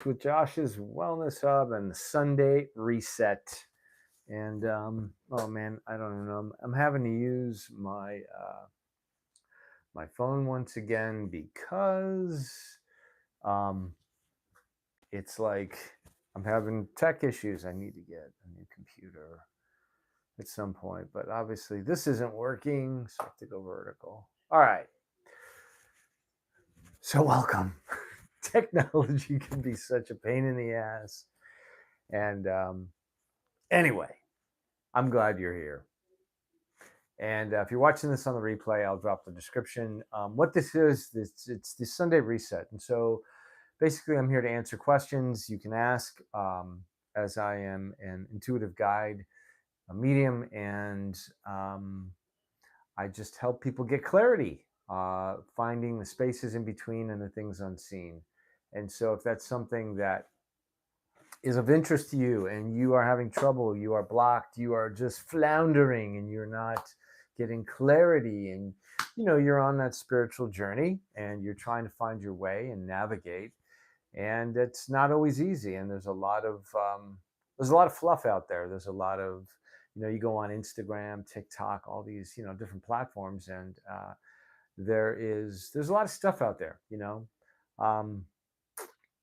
with Josh's Wellness Hub and the Sunday Reset. And oh man, I don't know. I'm having to use my phone once again because um, it's like I'm having tech issues. I need to get a new computer at some point, but obviously this isn't working, so I have to go vertical. All right. So welcome. Technology can be such a pain in the ass. And anyway, I'm glad you're here. And if you're watching this on the replay, I'll drop the description. What this is, it's the Sunday Reset. And so basically, I'm here to answer questions you can ask as I am an intuitive guide, a medium, and I just help people get clarity, finding the spaces in between and the things unseen. And so if that's something that is of interest to you and you are having trouble, you are blocked, you are just floundering and you're not getting clarity, and you're on that spiritual journey and you're trying to find your way and navigate, and it's not always easy, and there's a lot of fluff out there. There's a lot of, you go on Instagram, TikTok, all these different platforms, and there's a lot of stuff out there. Um,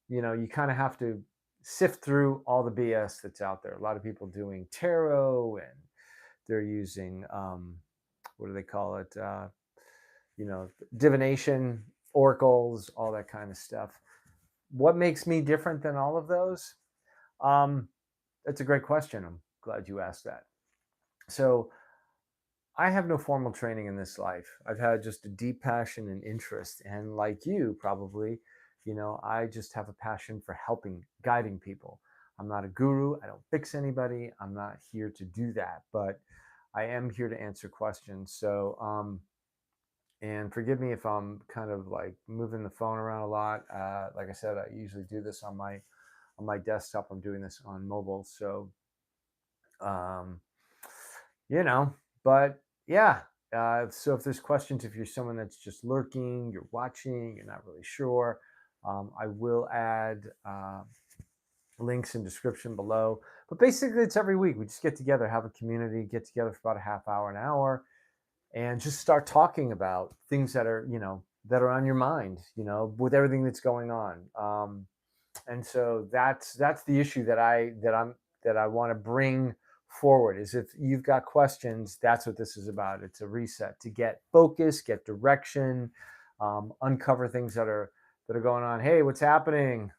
you kind of have to sift through all the BS that's out there. A lot of people doing tarot, and they're using what do they call it? Divination, oracles, all that kind of stuff. What makes me different than all of those? That's a great question. I'm glad you asked that. So I have no formal training in this life. I've had just a deep passion and interest. And like you, probably, I just have a passion for helping, guiding people. I'm not a guru. I don't fix anybody. I'm not here to do that. But I am here to answer questions. So, and forgive me if I'm kind of like moving the phone around a lot. Like I said, I usually do this on my desktop. I'm doing this on mobile. So, um, but yeah. So if there's questions, if you're someone that's just lurking, you're watching, you're not really sure, I will add links in description below. But basically, it's every week. We just get together, have a community, get together for about a half hour, an hour, and just start talking about things that are, that are on your mind, with everything that's going on. And so that's the issue that I want to bring forward, is if you've got questions, that's what this is about. It's a reset to get focus, get direction, uncover things that are going on. Hey, what's happening,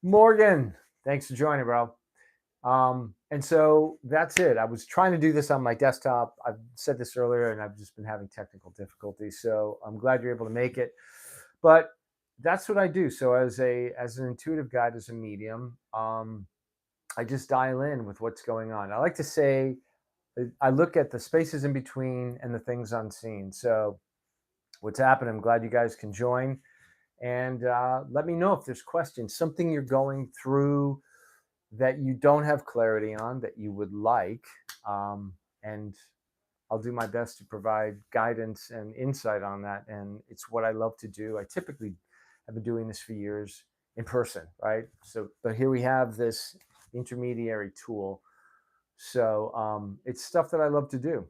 Morgan? Thanks for joining, bro. And so that's it. I was trying to do this on my desktop. I've said this earlier, and I've just been having technical difficulties. So I'm glad you're able to make it. But that's what I do. So as an intuitive guide, as a medium, I just dial in with what's going on. I like to say I look at the spaces in between and the things unseen. So what's happening? I'm glad you guys can join, and let me know if there's questions, something you're going through that you don't have clarity on, that you would like, and I'll do my best to provide guidance and insight on that. And it's what I love to do. I typically have been doing this for years in person, right? So, but here we have this intermediary tool. So it's stuff that I love to do.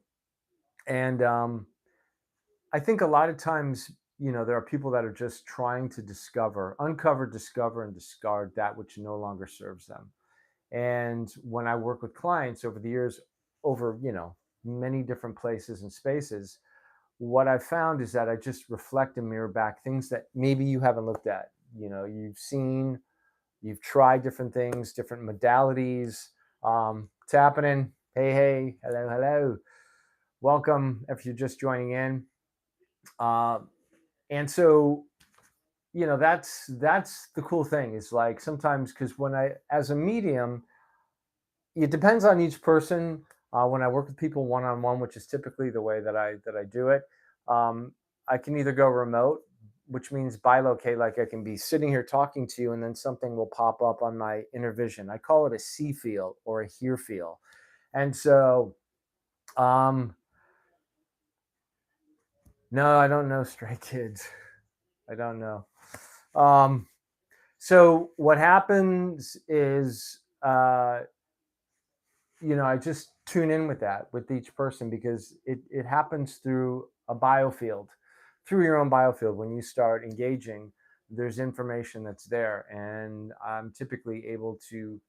And I think a lot of times, there are people that are just trying to uncover, discover, and discard that which no longer serves them. And when I work with clients over the years, over, many different places and spaces, what I've found is that I just reflect and mirror back things that maybe you haven't looked at. You've tried different things, different modalities. What's happening? Hey, hello. Welcome if you're just joining in. And so, that's the cool thing, is like sometimes, because as a medium, it depends on each person. When I work with people one-on-one, which is typically the way that I do it, I can either go remote, which means bilocate, like I can be sitting here talking to you, and then something will pop up on my inner vision. I call it a see feel or a hear feel. And so, no, I don't know Stray Kids. I don't know. So what happens is, I just tune in with that with each person because it happens through a biofield, through your own biofield. When you start engaging, there's information that's there, and I'm typically able to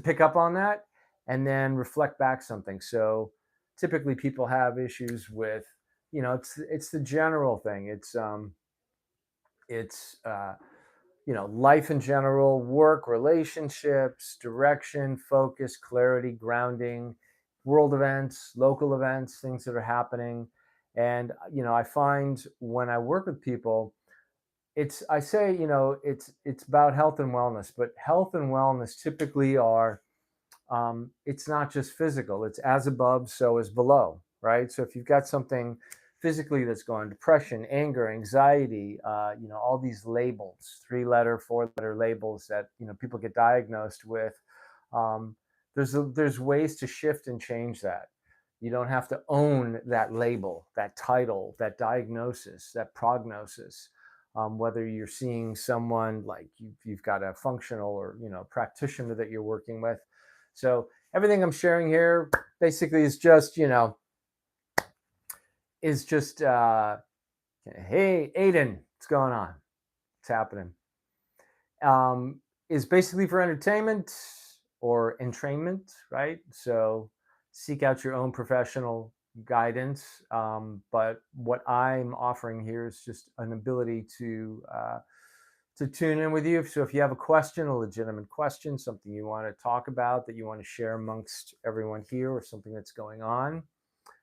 pick up on that and then reflect back something. So typically people have issues with, it's the general thing. It's life in general, work, relationships, direction, focus, clarity, grounding, world events, local events, things that are happening. And I find when I work with people, I say, it's about health and wellness, but health and wellness typically are, it's not just physical, it's as above, so is below, right? So if you've got something physically that's going, depression, anger, anxiety, all these labels, 3-letter, 4-letter labels that, people get diagnosed with, um, there's ways to shift and change that. You don't have to own that label, that title, that diagnosis, that prognosis. Whether you're seeing someone like you've got a functional or practitioner that you're working with. So everything I'm sharing here basically is just, hey, Aiden, what's going on? What's happening? Is basically for entertainment or entrainment, right? So seek out your own professional guidance. But what I'm offering here is just an ability to tune in with you. So if you have a question, a legitimate question, something you want to talk about that you want to share amongst everyone here, or something that's going on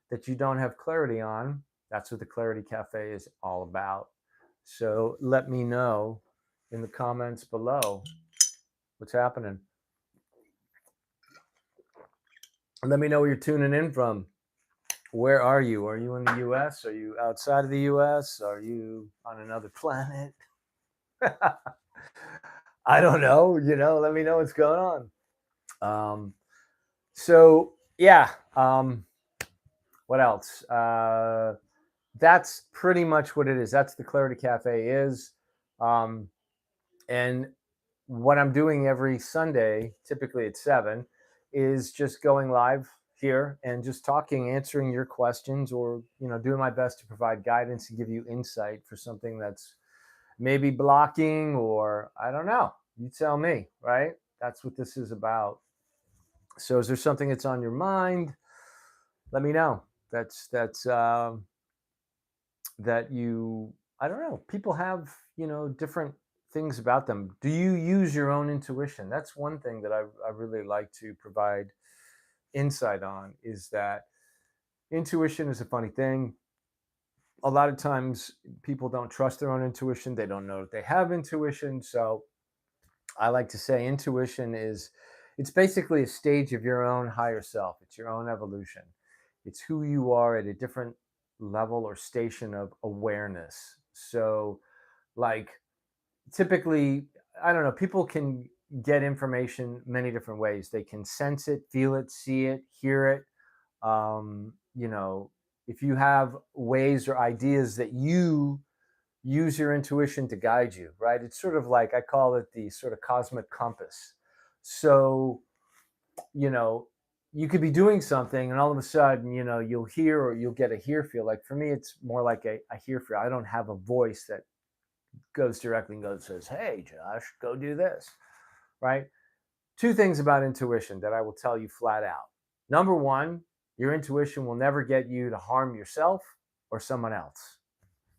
that you don't have clarity on, that's what the Clarity Cafe is all about. So let me know in the comments below what's happening. And let me know where you're tuning in from. Where are you? Are you in the US? Are you outside of the US? Are you on another planet? I don't know. Let me know what's going on. So yeah, what else? That's pretty much what it is. That's the Clarity Cafe is, um, and what I'm doing every Sunday, typically at 7, is just going live here and just talking, answering your questions, or doing my best to provide guidance and give you insight for something that's maybe blocking, or I don't know. You tell me, right? That's what this is about. So is there something that's on your mind? Let me know. That you, I don't know, people have, different things about them. Do you use your own intuition? That's one thing that I really like to provide insight on, is that intuition is a funny thing. A lot of times people don't trust their own intuition. They don't know that they have intuition. So I like to say intuition it's basically a stage of your own higher self. It's your own evolution. It's who you are at a different level or station of awareness. So like typically, I don't know, people can get information many different ways. They can sense it, feel it, see it, hear it. If you have ways or ideas that you use your intuition to guide you, right? It's sort of like, I call it the sort of cosmic compass. So, you know, you could be doing something and all of a sudden, you'll hear, or you'll get a hear feel. Like for me, it's more like a hear feel. I don't have a voice that goes directly and says, hey, Josh, go do this, right? Two things about intuition that I will tell you flat out. Number one, your intuition will never get you to harm yourself or someone else.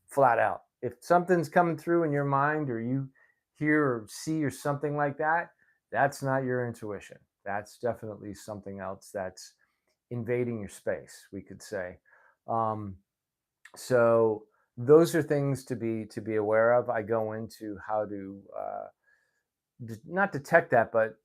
Flat out. If something's coming through in your mind, or you hear or see or something like that, that's not your intuition. That's definitely something else that's invading your space, we could say. Um, so those are things to be aware of. I go into how to not detect that, but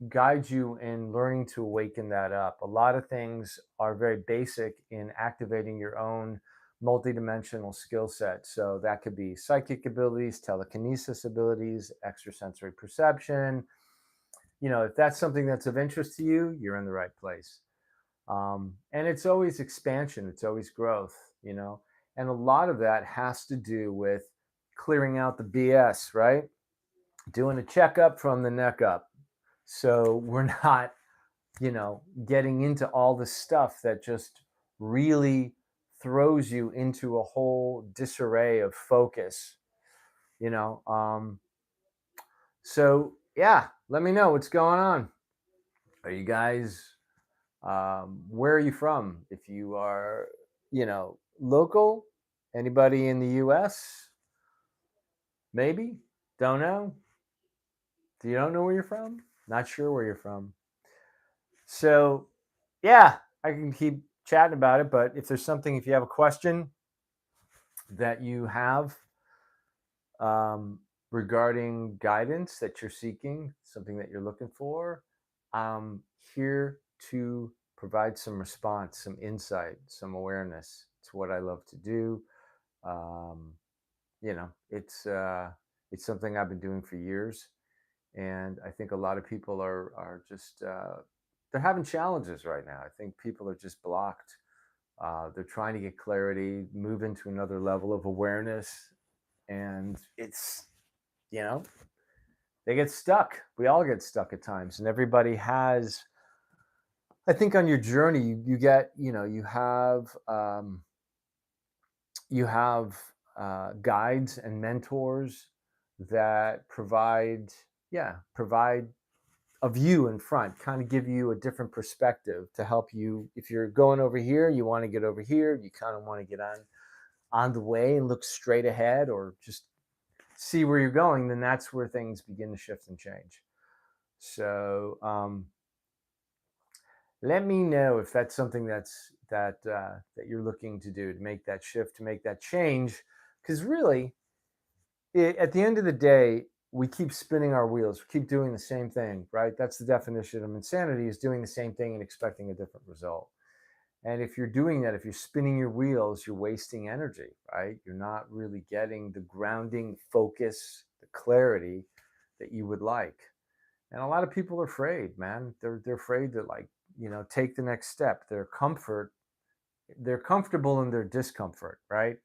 guide you in learning to awaken that up. A lot of things are very basic in activating your own multidimensional skill set. So that could be psychic abilities, telekinesis abilities, extrasensory perception. If that's something that's of interest to you, you're in the right place. And it's always expansion, it's always growth, and a lot of that has to do with clearing out the BS, right? doing a checkup from the neck up. So we're not, getting into all the stuff that just really throws you into a whole disarray of focus, you know. So yeah, let me know what's going on. Are you guys, where are you from? If you are, local, anybody in the US, maybe, don't know. Do you don't know where you're from? Not sure where you're from. So yeah, I can keep chatting about it, but if you have a question that you have, um, regarding guidance that you're seeking, something that you're looking for, I'm here to provide some response, some insight, some awareness. It's what I love to do. Um, you know, it's something I've been doing for years, and I think a lot of people are just they're having challenges right now. I think people are just blocked. They're trying to get clarity, move into another level of awareness, and it's, you know they get stuck. We all get stuck at times, and everybody has. I think on your journey, you get, you have guides and mentors that provide a view in front, kind of give you a different perspective to help you. If you're going over here, you want to get over here. You kind of want to get on the way and look straight ahead, or just see where you're going. Then that's where things begin to shift and change. So let me know if that's something that you're looking to do, to make that shift, to make that change. Because really, at the end of the day, we keep spinning our wheels. We keep doing the same thing, right? That's the definition of insanity: is doing the same thing and expecting a different result. And if you're doing that, if you're spinning your wheels, you're wasting energy, right? You're not really getting the grounding, focus, the clarity that you would like. And a lot of people are afraid, man. They're afraid to, like, take the next step. They're comfortable in their discomfort, right?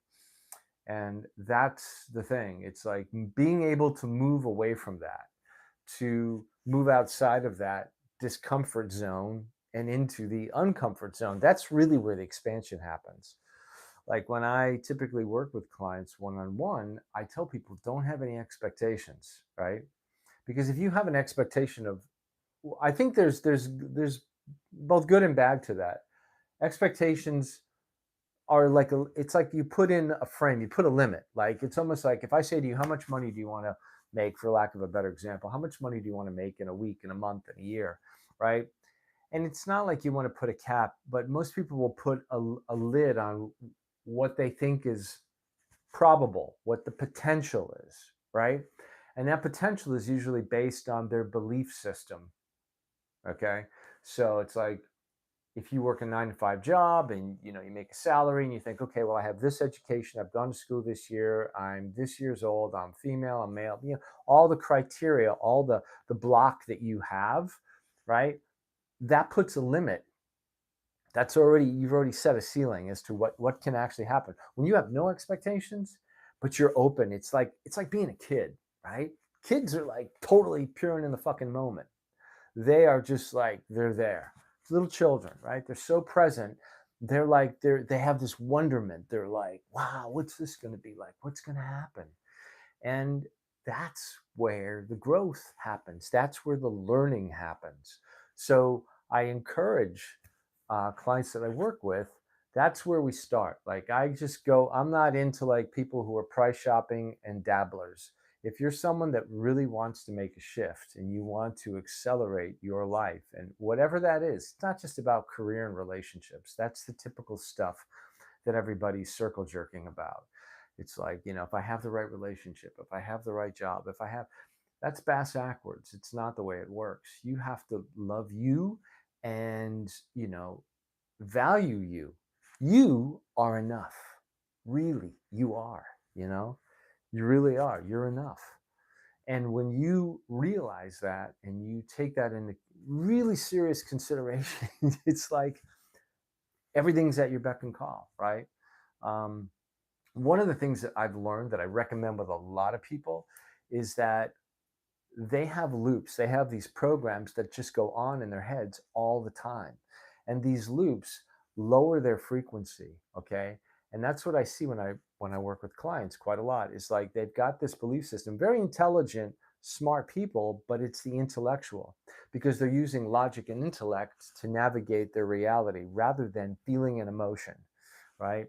And that's the thing. It's like being able to move away from that, to move outside of that discomfort zone and into the uncomfort zone. That's really where the expansion happens. Like when I typically work with clients one on one, I tell people, don't have any expectations, right? Because if you have an expectation of, I think there's both good and bad to that. Expectations are like it's like you put in a frame, you put a limit. Like it's almost like if I say to you, how much money do you want to make, for lack of a better example, how much money do you want to make in a week, in a month, in a year, right? And it's not like you want to put a cap, but most people will put a lid on what they think is probable, what the potential is, right? And that potential is usually based on their belief system. Okay. So it's like, if you work a 9 to 5 job and you make a salary and you think, okay, well, I have this education, I've gone to school this year, I'm this years old, I'm female, I'm male, all the criteria, all the block that you have, right? That puts a limit. You've already set a ceiling as to what can actually happen when you have no expectations, but you're open. It's like being a kid, right? Kids are like totally pure and in the fucking moment. They are just like, they're there. It's little children, right? They're so present. They have this wonderment. They're like, wow, what's this going to be like? What's going to happen? And that's where the growth happens. That's where the learning happens. So I encourage clients that I work with. That's where we start. Like I just go, I'm not into like people who are price shopping and dabblers. If you're someone that really wants to make a shift and you want to accelerate your life and whatever that is, it's not just about career and relationships. That's the typical stuff that everybody's circle jerking about. It's like, if I have the right relationship, if I have the right job, if I have, that's bass backwards. It's not the way it works. You have to love you and, value you. You are enough. Really, you are, you know, you really are. You're enough. And when you realize that and you take that into really serious consideration, it's like everything's at your beck and call, right? Um, One of the things that I've learned that I recommend with a lot of people is that they have loops. They have these programs that just go on in their heads all the time. And these loops lower their frequency, okay? And that's what I see when I work with clients quite a lot. Is like they've got this belief system, very intelligent, smart people, but it's the intellectual because they're using logic and intellect to navigate their reality rather than feeling and emotion, right?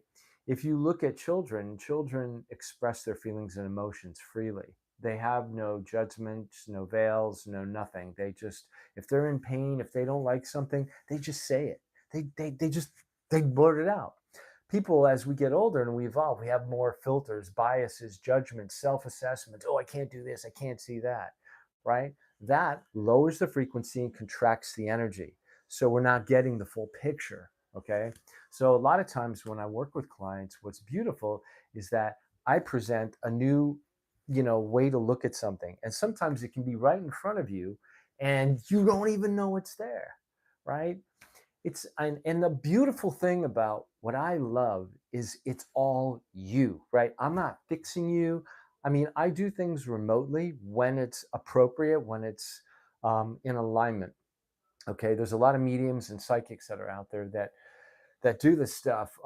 If you look at children, children express their feelings and emotions freely. They have no judgments, no veils, no nothing. They just, if they're in pain, if they don't like something, they just say it. They just, they blurt it out. People, as we get older and we evolve, we have more filters, biases, judgments, self-assessments. Oh, I can't do this. I can't see that, right? That lowers the frequency and contracts the energy. So we're not getting the full picture, okay? So a lot of times when I work with clients, what's beautiful is that I present a new, way to look at something. And sometimes it can be right in front of you and you don't even know it's there, right? And the beautiful thing about what I love is it's all you, right? I'm not fixing you. I mean, I do things remotely when it's appropriate, when it's in alignment. Okay, there's a lot of mediums and psychics that are out there that do this stuff.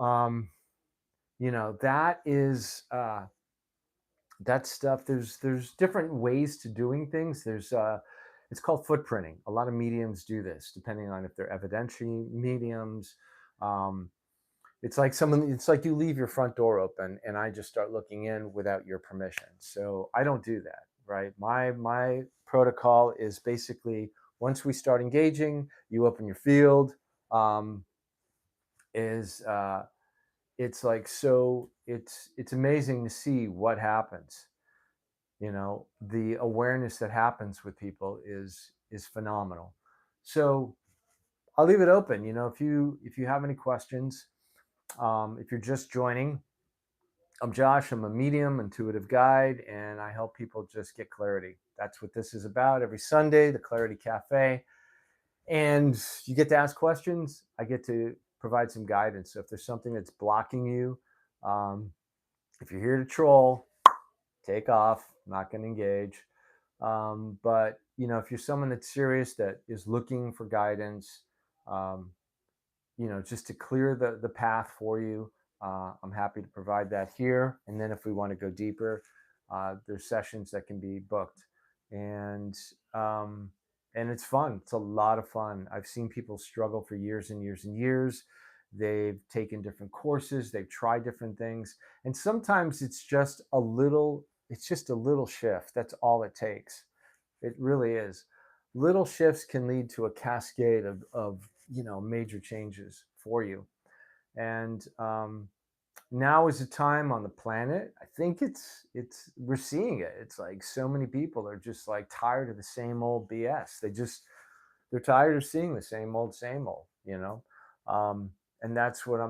That is that stuff. There's different ways to doing things. It's called footprinting. A lot of mediums do this, depending on if they're evidentiary mediums. Um, it's like you leave your front door open and I just start looking in without your permission. So I don't do that, right? My protocol is basically once we start engaging, you open your field. Um, is It's like, so it's amazing to see what happens. The awareness that happens with people is phenomenal. So I'll leave it open. If you have any questions, if you're just joining, I'm Josh. I'm a medium, intuitive guide, and I help people just get clarity. That's what this is about. Every Sunday, the Clarity Cafe. And you get to ask questions. I get to provide some guidance. So if there's something that's blocking you, um, if you're here to troll, take off. I'm not going to engage. But if you're someone that's serious, that is looking for guidance, um, just to clear the path for you. I'm happy to provide that here. And then if we want to go deeper, there's sessions that can be booked. And um, and it's fun. It's a lot of fun. I've seen people struggle for years and years and years. They've taken different courses. They've tried different things. And sometimes it's just a little shift. That's all it takes. It really is. Little shifts can lead to a cascade of major changes for you. And now is the time on the planet. I think it's we're seeing it. It's like so many people are just like tired of the same old BS. They're tired of seeing the same old. And that's what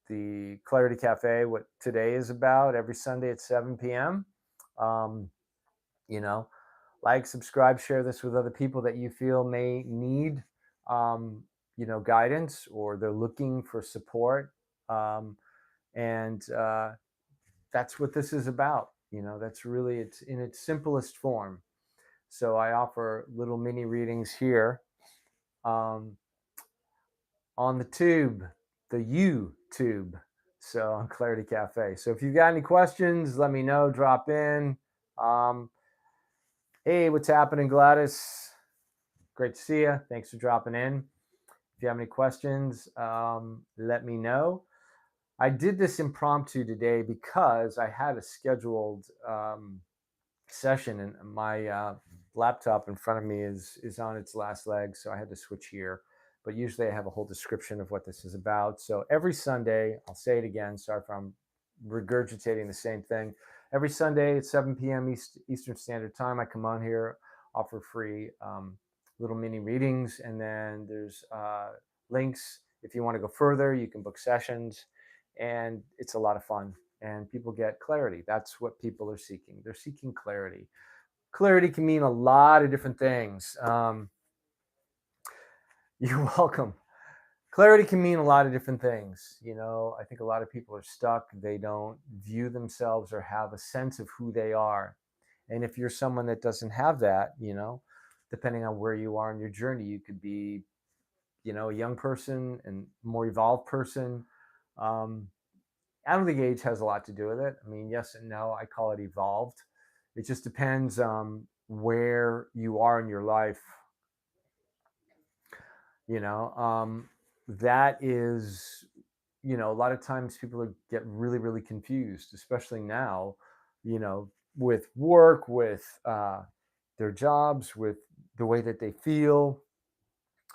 the Clarity Cafe, what today is about. Every Sunday at 7 p.m. Um, you know, like, subscribe, share this with other people that you feel may need, guidance, or they're looking for support. And That's what this is about. That's really, it's in its simplest form. So I offer little mini readings here, um, on the YouTube. So on Clarity Cafe. So if you've got any questions, let me know, drop in. Um, hey, what's happening, Gladys? Great to see you. Thanks for dropping in. If you have any questions, let me know. I did this impromptu today because I had a scheduled session, and my laptop in front of me is on its last leg, so I had to switch here. But usually I have a whole description of what this is about. So every Sunday, I'll say it again, sorry if I'm regurgitating the same thing. Every Sunday at 7 p.m. Eastern Standard Time, I come on here, offer free little mini readings, and then there's links. If you want to go further, you can book sessions, and it's a lot of fun. And people get clarity. That's what people are seeking. They're seeking clarity. Clarity can mean a lot of different things. You're welcome. Clarity can mean a lot of different things. I think a lot of people are stuck. They don't view themselves or have a sense of who they are. And if you're someone that doesn't have that, depending on where you are in your journey, you could be, a young person and more evolved person. um, I don't think age has a lot to do with it. I mean, yes and no. I call it evolved. It just depends where you are in your life. You know, that is, a lot of times people get really, really confused, especially now, with work, with their jobs, with the way that they feel.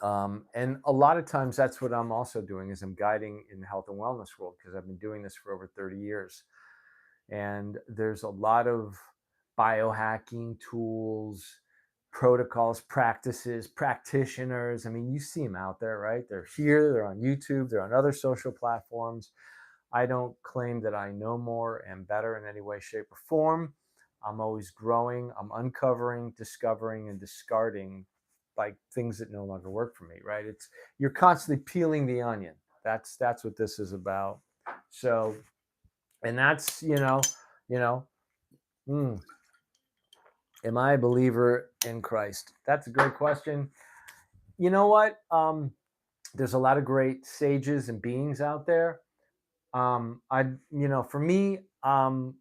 And a lot of times that's what I'm also doing is I'm guiding in the health and wellness world because I've been doing this for over 30 years. And there's a lot of biohacking tools, protocols, practices, practitioners. I mean, you see them out there, right? They're here, they're on YouTube, they're on other social platforms. I don't claim that I know more and better in any way, shape, or form. I'm always growing, I'm uncovering, discovering, and discarding like things that no longer work for me, right? It's you're constantly peeling the onion. That's what this is about. So, and that's, you know, mm, am I a believer in Christ? That's a great question. You know what? There's a lot of great sages and beings out there. For me, I'm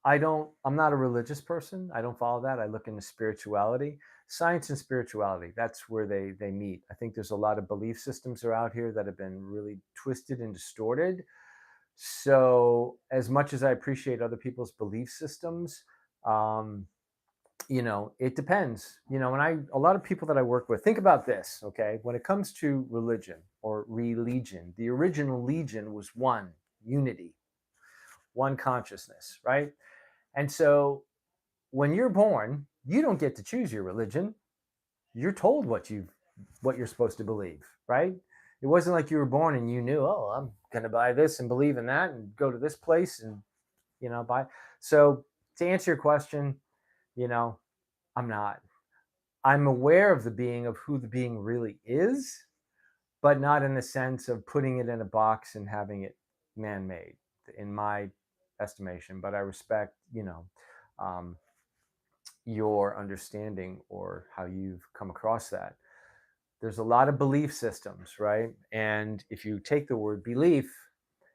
not a religious person. I don't follow that. I look into spirituality, science and spirituality. That's where they meet. I think there's a lot of belief systems are out here that have been really twisted and distorted. So as much as I appreciate other people's belief systems, um, it depends. When a lot of people that I work with, think about this, okay? When it comes to religion or religion, the original legion was one, unity, one consciousness, right? And so when you're born, you don't get to choose your religion. You're told what you're supposed to believe, right? It wasn't like you were born and you knew, oh, I'm going to buy this and believe in that and go to this place and buy. So to answer your question, you know, I'm not. I'm aware of the being of who the being really is, but not in the sense of putting it in a box and having it man-made, in my estimation. But I respect, um, your understanding or how you've come across that. There's a lot of belief systems, right? And if you take the word belief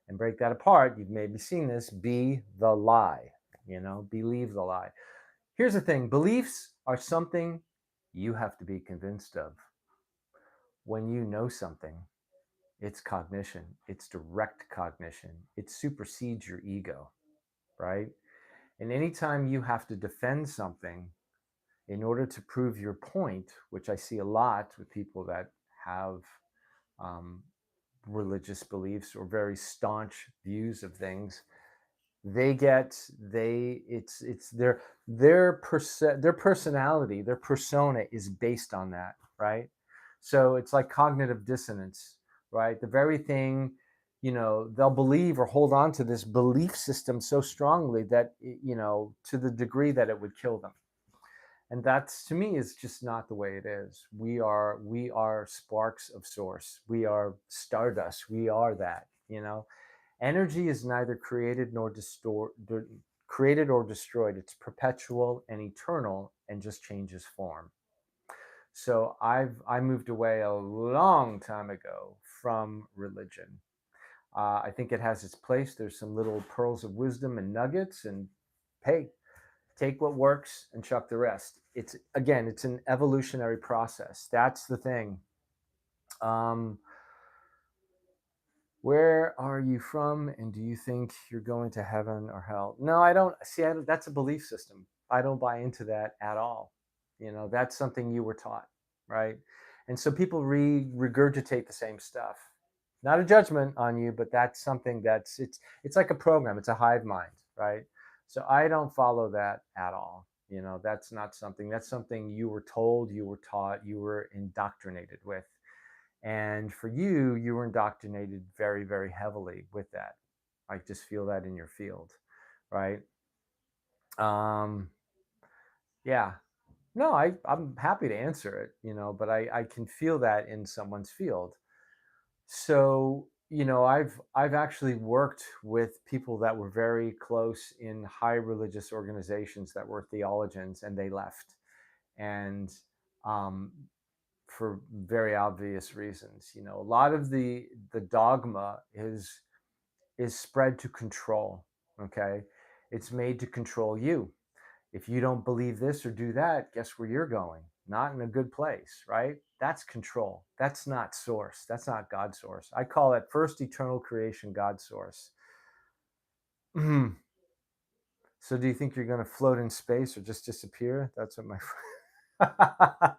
and break that apart, you've maybe seen this: be the lie, believe the lie. Here's the thing: beliefs are something you have to be convinced of. When you know something, it's cognition, it's direct cognition, it supersedes your ego, right? And anytime you have to defend something in order to prove your point, which I see a lot with people that have um, religious beliefs or very staunch views of things, it's their personality, their persona is based on that, right? So it's like cognitive dissonance, right? The very thing, they'll believe or hold on to this belief system so strongly that to the degree that it would kill them. And that's, to me, is just not the way it is. We are sparks of source, we are stardust, we are that. Energy is neither created or destroyed. It's perpetual and eternal and just changes form. So I moved away a long time ago from religion. I think it has its place. There's some little pearls of wisdom and nuggets, and hey, take what works and chuck the rest. It's an evolutionary process. That's the thing. Um, where are you from, and do you think you're going to heaven or hell? No, I don't. See, that's a belief system. I don't buy into that at all. That's something you were taught, right? And so people regurgitate the same stuff. Not a judgment on you, but that's something it's like a program. It's a hive mind, right? So I don't follow that at all. That's not something. That's something you were told, you were taught, you were indoctrinated with. And for you, you were indoctrinated very, very heavily with that. I just feel that in your field, right? Um, yeah. No, I'm happy to answer it, but I can feel that in someone's field. So I've actually worked with people that were very close in high religious organizations that were theologians, and they left, and um, for very obvious reasons. A lot of the dogma is spread to control. Okay, it's made to control you. If you don't believe this or do that, guess where you're going? Not in a good place, right? That's control. That's not source. That's not God source. I call it first eternal creation, God source. So do you think you're going to float in space or just disappear? That's what my friend.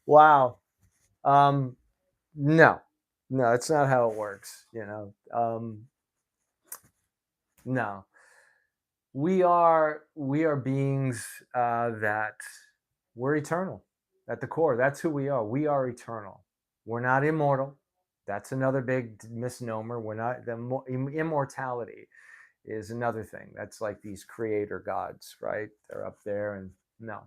Wow. Um, no, no, it's not how it works. No, we are beings that we're eternal at the core. That's who we are. We are eternal. We're not immortal. That's another big misnomer. We're not the immortality is another thing. That's like these creator gods, right? They're up there, and no,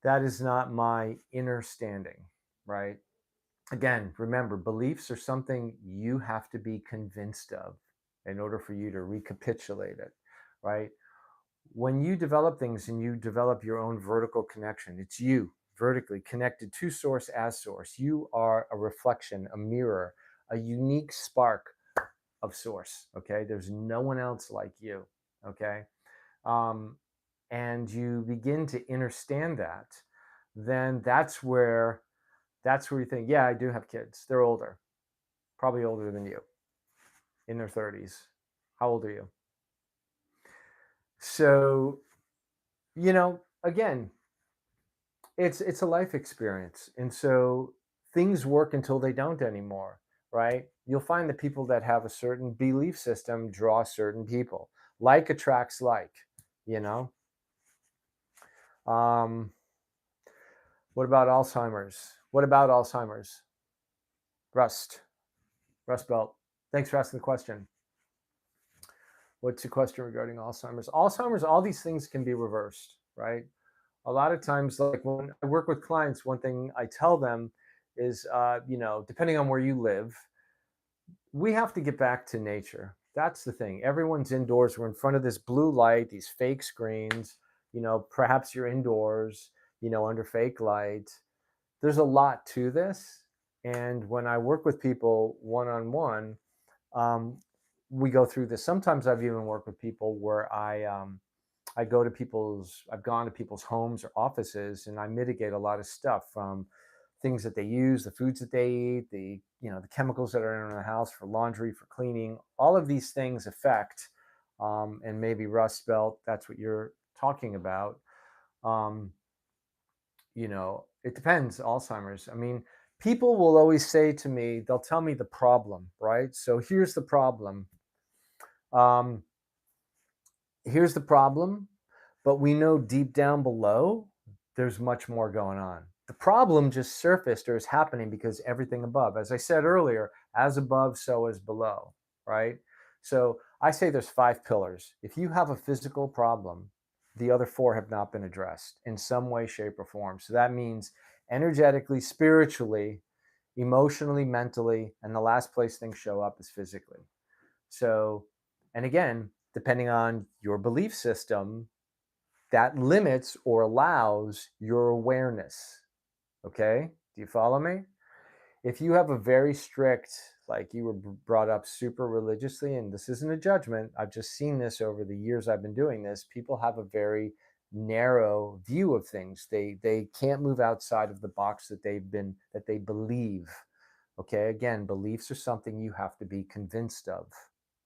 that is not my inner standing, right? Again, remember, beliefs are something you have to be convinced of in order for you to recapitulate it, right? When you develop things and you develop your own vertical connection, it's you vertically connected to source as source. You are a reflection, a mirror, a unique spark of source. Okay. There's no one else like you. Okay. Um, and you begin to understand that, then that's where you think, yeah, I do have kids. They're older, probably older than you, in their 30s. How old are you? So, again, it's a life experience, and so things work until they don't anymore, right? You'll find that people that have a certain belief system draw certain people. Like attracts like, you know. Um, what about Alzheimer's? What about Alzheimer's? Rust, Rust Belt. Thanks for asking the question. What's your question regarding Alzheimer's? Alzheimer's, all these things can be reversed, right? A lot of times, like when I work with clients, one thing I tell them is, depending on where you live, we have to get back to nature. That's the thing. Everyone's indoors. We're in front of this blue light, these fake screens. Perhaps you're indoors, under fake light. There's a lot to this. And when I work with people one on one, we go through this. Sometimes I've even worked with people where I've gone to people's homes or offices, and I mitigate a lot of stuff from things that they use, the foods that they eat, the chemicals that are in the house for laundry, for cleaning. All of these things affect, and maybe Rust Belt. That's what you're talking about. Um, it depends. Alzheimer's. I mean, people will always say to me, they'll tell me the problem, right? So here's the problem. Um, here's the problem, but we know deep down below there's much more going on. The problem just surfaced or is happening because everything above, as I said earlier, as above, so is below, right? So I say there's 5 pillars. If you have a physical problem, the other 4 have not been addressed in some way, shape, or form. So that means energetically, spiritually, emotionally, mentally, and the last place things show up is physically. So, and again, depending on your belief system, that limits or allows your awareness. Okay? Do you follow me? If you have a very strict, like you were brought up super religiously, and this isn't a judgment, I've just seen this over the years I've been doing this, people have a very narrow view of things. They can't move outside of the box that they believe. Okay, again, beliefs are something you have to be convinced of.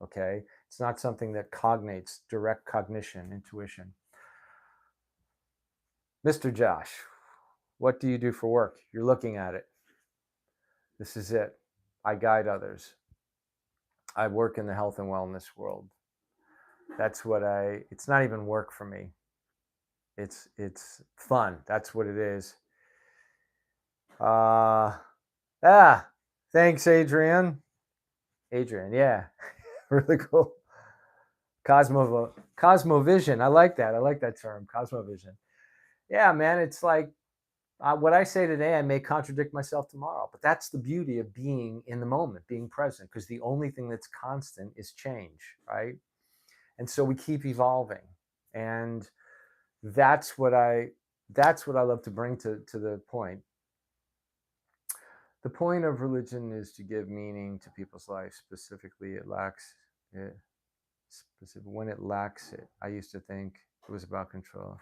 Okay, it's not something that cognates, direct cognition, intuition. Mr. Josh, what do you do for work? You're looking at it. This is it. I guide others. I work in the health and wellness world. It's not even work for me. It's fun. That's what it is. Uh Thanks, Adrian. Adrian, yeah. Really cool. Cosmovision. I like that. I like that term, cosmovision. Yeah, man, it's like What I say today, I may contradict myself tomorrow, but that's the beauty of being in the moment, being present, because the only thing that's constant is change, right? And so we keep evolving, and that's what I that's what I love to bring to the point. The point of religion is to give meaning to people's life. Specifically, it lacks it. When it lacks it, I used to think it was about control,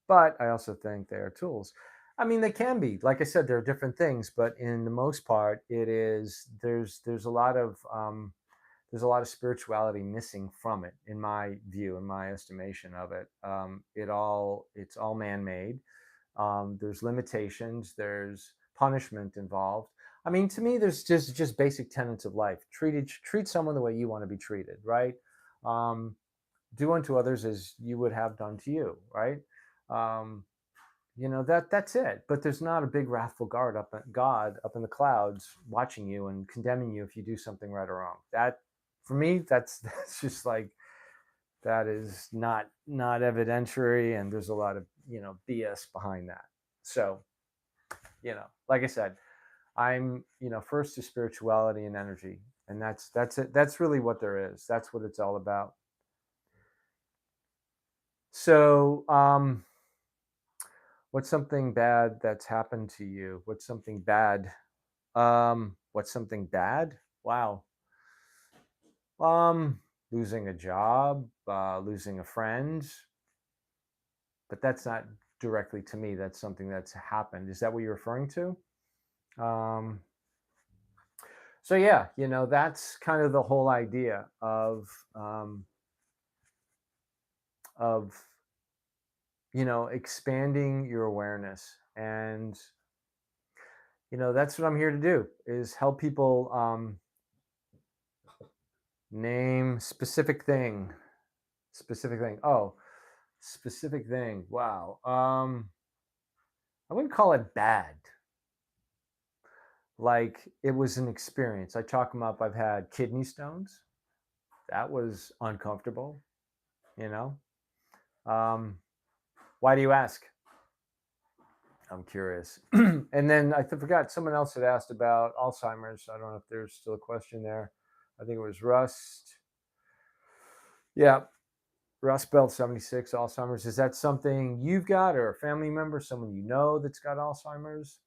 but I also think they are tools. I mean, they can be. Like I said, there are different things, but in the most part, it is. There's a lot of spirituality missing from it, in my view, in my estimation of it. It's all man made. There's limitations. There's punishment involved. I mean, to me, there's just basic tenets of life. Treat someone the way you want to be treated, right? Um, do unto others as you would have done to you, right? Um, that's it. But there's not a big wrathful God up in the clouds watching you and condemning you if you do something right or wrong. That, for me, that's just like, that is not evidentiary, and there's a lot of BS behind that. So, like I said, I'm first to spirituality and energy, and that's it. That's really what there is. That's what it's all about. So, what's something bad that's happened to you? What's something bad? What's something bad? Wow. Um, Losing a job, losing a friend, but that's not directly to me. That's something that's happened. Is that what you're referring to? Um, so yeah, that's kind of the whole idea of expanding your awareness, and that's what I'm here to do, is help people name specific thing. Oh, specific thing. Wow. I wouldn't call it bad. Like, it was an experience. I chalk them up. I've had kidney stones. That was uncomfortable. You know. Um, why do you ask? I'm curious. And then I forgot, someone else had asked about Alzheimer's. I don't know if there's still a question there. I think it was Rust. Yeah, Rust Belt 76, Alzheimer's. Is that something you've got, or a family member, someone that's got Alzheimer's?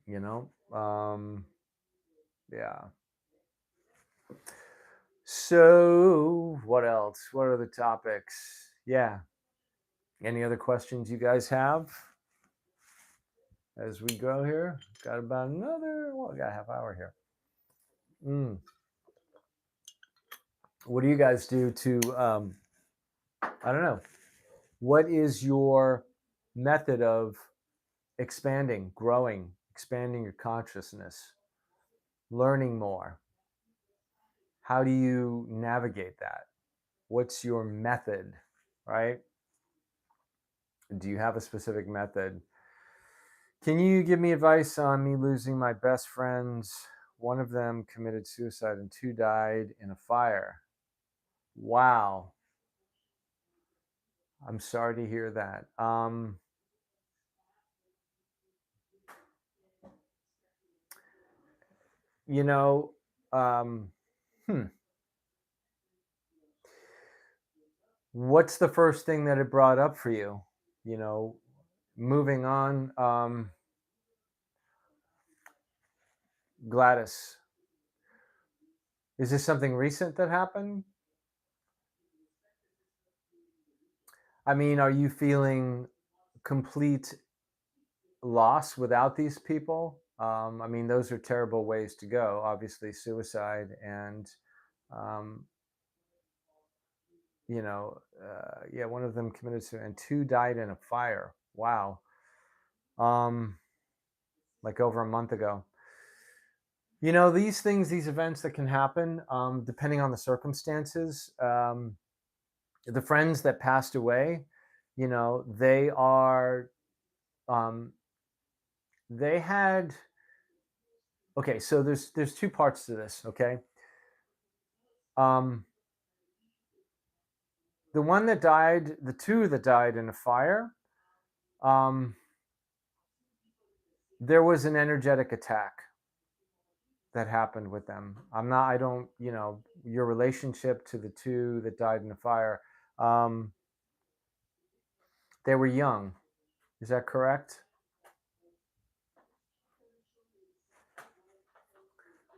You know, yeah. So, what else? What are the topics? Yeah. Any other questions you guys have as we go here? Got about we got a half hour here. What do you guys do to, I don't know, what is your method of expanding, growing, expanding your consciousness, learning more? How do you navigate that? What's your method, right? Do you have a specific method? Can you give me advice on me losing my best friends? One of them committed suicide and two died in a fire. Wow. I'm sorry to hear that. You know, um, hmm. What's the first thing that it brought up for you? You know, moving on. Gladys, is this something recent that happened? I mean, are you feeling complete loss without these people? I mean, those are terrible ways to go. Obviously, suicide, and um, yeah, one of them committed suicide, and two died in a fire. Wow. Um, like over a month ago. These things, these events that can happen, depending on the circumstances. The friends that passed away, they are, um, they had. Okay, so there's two parts to this. Okay, um, the two that died in a fire, um, there was an energetic attack that happened with them. I don't, your relationship to the two that died in the fire, um, they were young. Is that correct?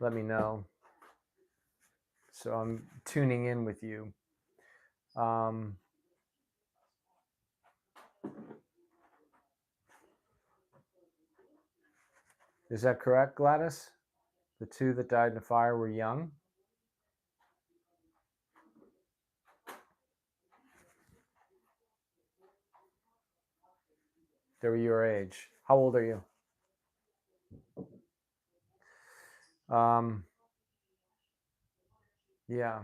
Let me know. So I'm tuning in with you. Um, is that correct, Gladys? The two that died in the fire were young? They were your age. How old are you? Um, yeah.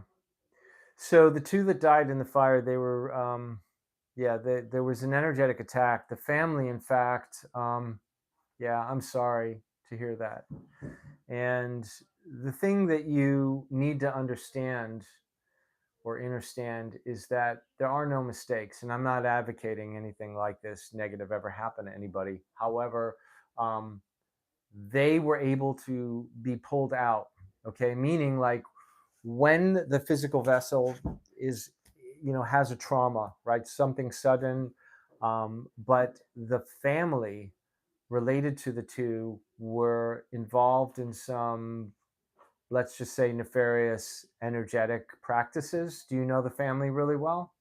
So the two that died in the fire, they were, yeah, there was an energetic attack. The family, in fact, yeah, I'm sorry to hear that. And the thing that you need to understand or understand is that there are no mistakes. And I'm not advocating anything like this negative ever happen to anybody. However, um, they were able to be pulled out. Okay, meaning like when the physical vessel is, has a trauma, right? Something sudden, but the family related to the two were involved in some, let's just say, nefarious energetic practices. Do you know the family really well?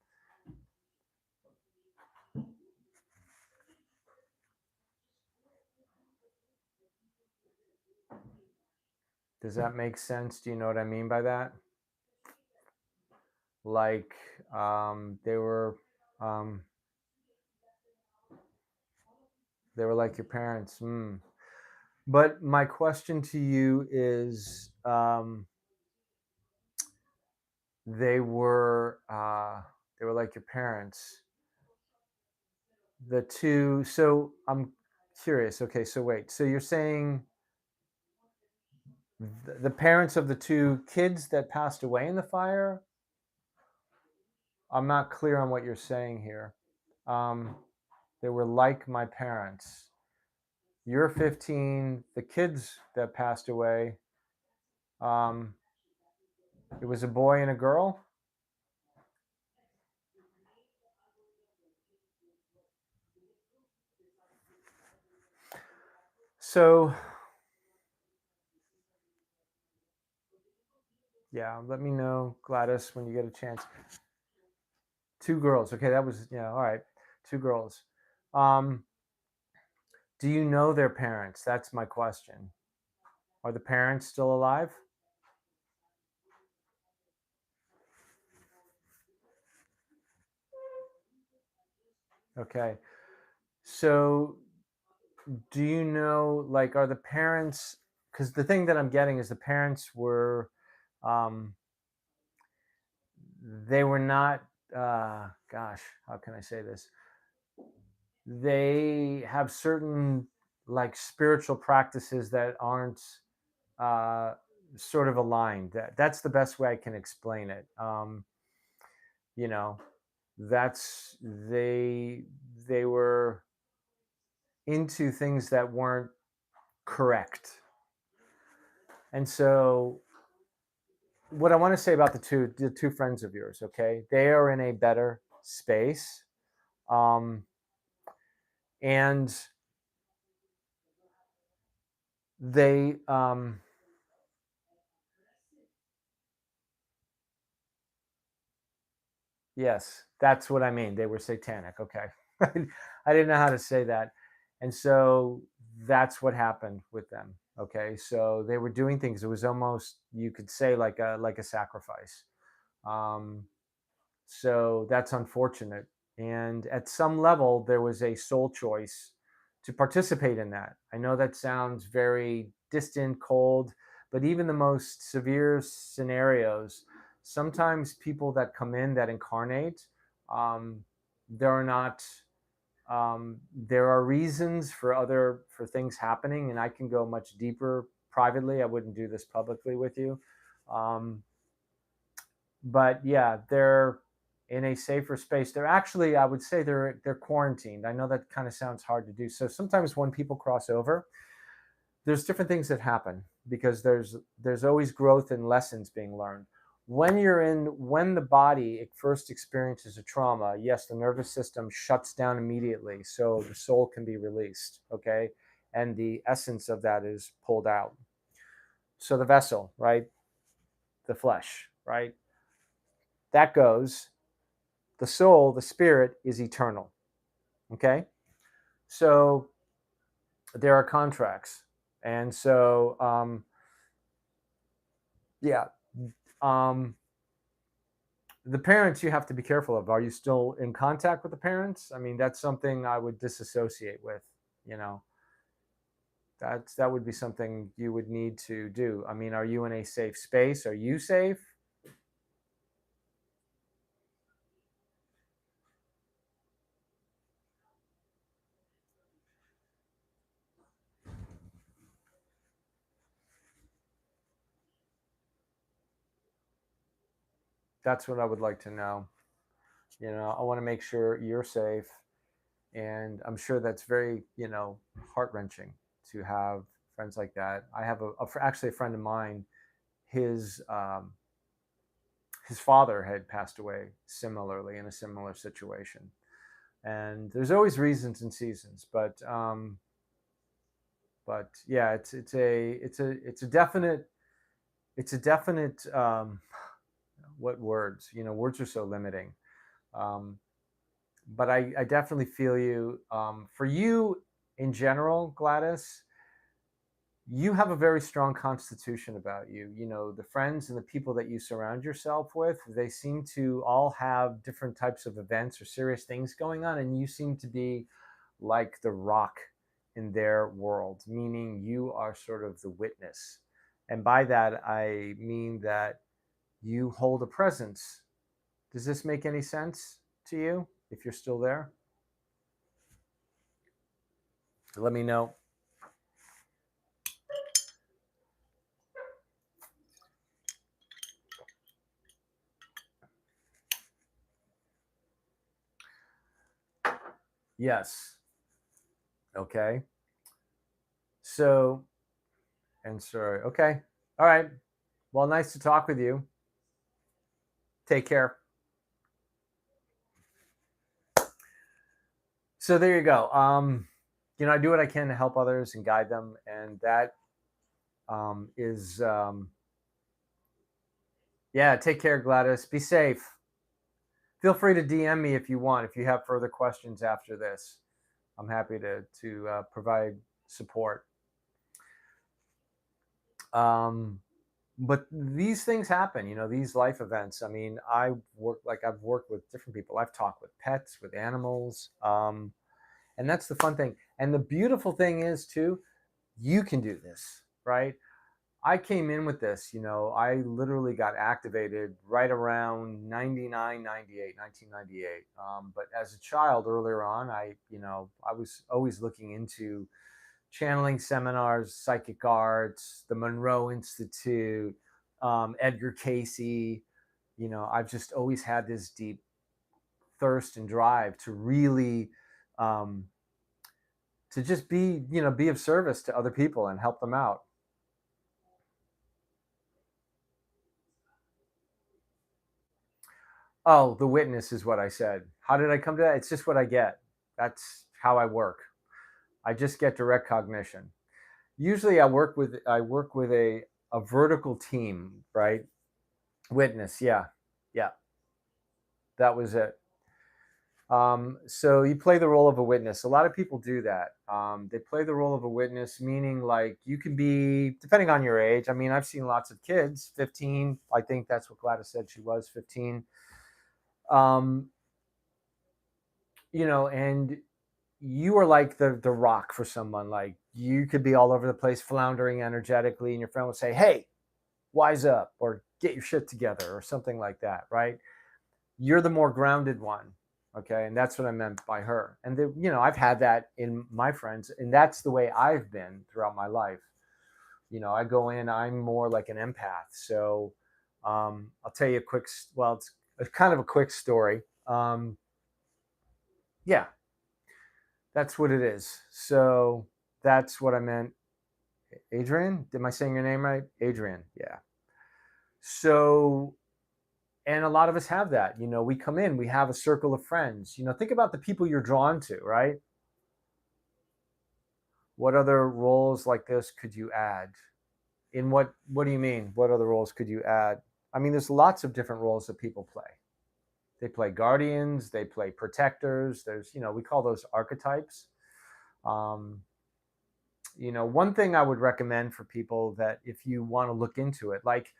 Does that make sense? Do you know what I mean by that? Like, they were, um, they were like your parents. Mm. But my question to you is, they were, they were like your parents. The two. So I'm curious. Okay, so wait. So you're saying the parents of the two kids that passed away in the fire? I'm not clear on what you're saying here. Um, they were like my parents. You're 15. The kids that passed away, um, it was a boy and a girl. So, yeah, let me know, Gladys, when you get a chance. Two girls. Okay, that was, yeah, all right. Two girls. Um, do you know their parents? That's my question. Are the parents still alive? Okay. So, do you know, like, are the parents, because the thing that I'm getting is the parents were, um, they were not, gosh, how can I say this? They have certain, like, spiritual practices that aren't, uh, sort of aligned. That's the best way I can explain it. You know, that's they were into things that weren't correct. And so what I want to say about the two friends of yours, okay, they are in a better space. Um, and they, yes, that's what I mean. They were satanic. Okay. I didn't know how to say that. And so that's what happened with them. Okay. So they were doing things. It was almost, you could say, like a sacrifice. Um, So that's unfortunate. And at some level, there was a soul choice to participate in that. I know that sounds very distant, cold, but even the most severe scenarios, sometimes people that come in that incarnate, um, there are not. There are reasons for things happening, and I can go much deeper privately. I wouldn't do this publicly with you, um, but yeah, there in a safer space. They're actually, I would say, they're quarantined. I know that kind of sounds hard to do. So sometimes when people cross over, there's different things that happen because there's always growth and lessons being learned. When the body first experiences a trauma, yes, the nervous system shuts down immediately so the soul can be released, okay? And the essence of that is pulled out. So the vessel, right? The flesh, right? That goes. The soul, the spirit is eternal, okay? So there are contracts. And so yeah, um the parents you have to be careful of. Are you still in contact with the parents? I mean, that's something I would disassociate with, you know. That would be something you would need to do. I mean, are you in a safe space? Are you safe? That's what I would like to know. You know, I want to make sure you're safe, and I'm sure that's very, heart wrenching to have friends like that. I have actually a friend of mine. His his father had passed away similarly in a similar situation, and there's always reasons and seasons, but yeah, it's a definite what words, words are so limiting. um, but I definitely feel you. For you in general, Gladys, you have a very strong constitution about you. You know, the friends and the people that you surround yourself with, they seem to all have different types of events or serious things going on, and you seem to be like the rock in their world, meaning you are sort of the witness. And by that, I mean that you hold a presence. Does this make any sense to you? If you're still there, let me know. Yes. Okay. So, and sorry. Okay. All right. Well, nice to talk with you. Take care. So there you go. I do what I can to help others and guide them, and that is yeah. Take care, Gladys. Be safe. Feel free to DM me if you want. If you have further questions after this, I'm happy to provide support. Um, but these things happen, these life events. I mean, I've worked with different people. I've talked with pets, with animals, and that's the fun thing. And the beautiful thing is too, you can do this, right? I came in with this, I literally got activated right around 99, 98, 1998. But as a child earlier on, I was always looking into channeling seminars, psychic arts, the Monroe Institute, Edgar Casey. I've just always had this deep thirst and drive to really, um, to just be of service to other people and help them out. Oh, the witness is what I said. How did I come to that? It's just what I get. That's how I work. I just get direct cognition. Usually I work with a vertical team, right? Witness, yeah. Yeah, that was it. So you play the role of a witness. A lot of people do that. They play the role of a witness, meaning like you can be, depending on your age. I mean, I've seen lots of kids, 15. I think that's what Gladys said she was, 15. Um, and you are like the rock for someone. Like you could be all over the place, floundering energetically, and your friend will say, "Hey, wise up," or "Get your shit together," or something like that, right? You're the more grounded one, okay? And that's what I meant by her. And I've had that in my friends, and that's the way I've been throughout my life. I go in, I'm more like an empath. So I'll tell you a quick, well, it's It's kind of a quick story. Yeah, that's what it is. So that's what I meant. Adrian, am I saying your name right? Adrian, yeah. So, and a lot of us have that. We come in, we have a circle of friends. Think about the people you're drawn to, right? What other roles like this could you add? In what do you mean? What other roles could you add? I mean, there's lots of different roles that people play. They play guardians, they play protectors. We call those archetypes. Um, one thing I would recommend for people that if you want to look into it, like,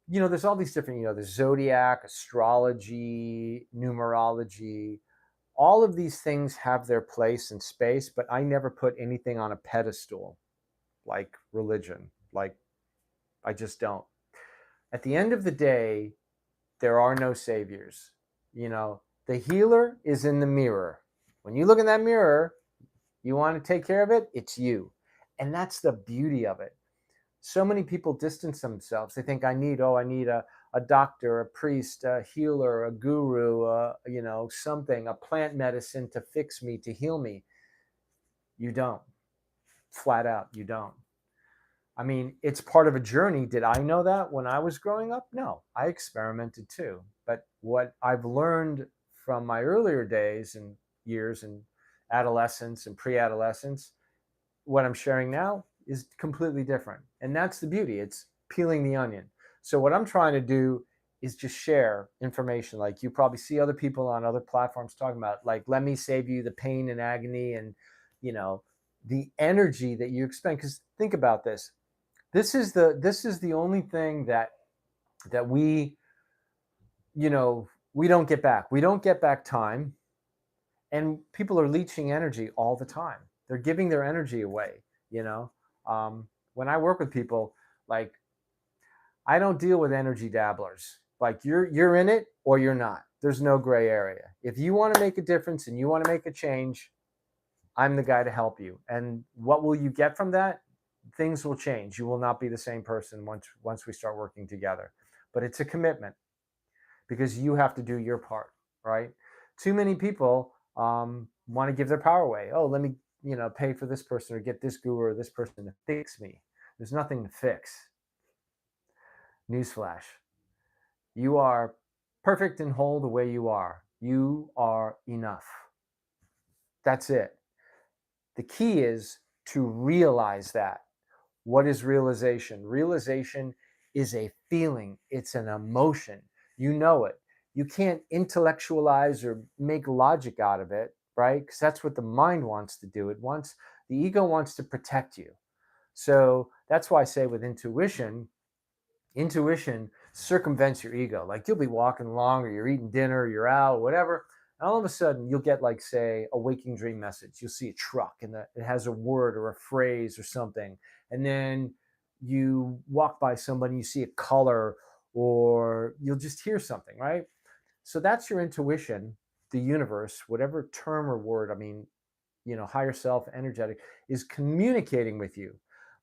there's all these different, the zodiac, astrology, numerology, all of these things have their place in space, but I never put anything on a pedestal like religion. Like, I just don't. At the end of the day, there are no saviors. The healer is in the mirror. When you look in that mirror, you want to take care of it, it's you. And that's the beauty of it. So many people distance themselves. They think I need a doctor, a priest, a healer, a guru, something, a plant medicine to fix me, to heal me. You don't. Flat out, you don't. I mean, it's part of a journey. Did I know that when I was growing up? No, I experimented too. But what I've learned from my earlier days and years and adolescence and pre-adolescence, what I'm sharing now is completely different. And that's the beauty. It's peeling the onion. So what I'm trying to do is just share information. Like, you probably see other people on other platforms talking about, like, let me save you the pain and agony and, you know, the energy that you expend. Because think about this. This is the only thing that we don't get back. We don't get back time, and people are leeching energy all the time. They're giving their energy away. You know, when I work with people, like, I don't deal with energy dabblers. Like, you're in it or you're not. There's no gray area. If you want to make a difference and you want to make a change, I'm the guy to help you. And what will you get from that? Things will change. You will not be the same person once we start working together. But it's a commitment, because you have to do your part, right? Too many people want to give their power away. Oh, let me pay for this person or get this guru or this person to fix me. There's nothing to fix. Newsflash: you are perfect and whole the way you are. You are enough. That's it. The key is to realize that. What is realization? Realization is a feeling, it's an emotion. You know it. You can't intellectualize or make logic out of it, right? Because that's what the mind wants to do. The ego wants to protect you. So that's why I say with intuition circumvents your ego. Like, you'll be walking along or you're eating dinner, or you're out, or whatever, and all of a sudden you'll get, like, say, a waking dream message. You'll see a truck and it has a word or a phrase or something, and then you walk by somebody, you see a color, or you'll just hear something, right? So that's your intuition. The universe, whatever term or word, I mean, higher self, energetic, is communicating with you.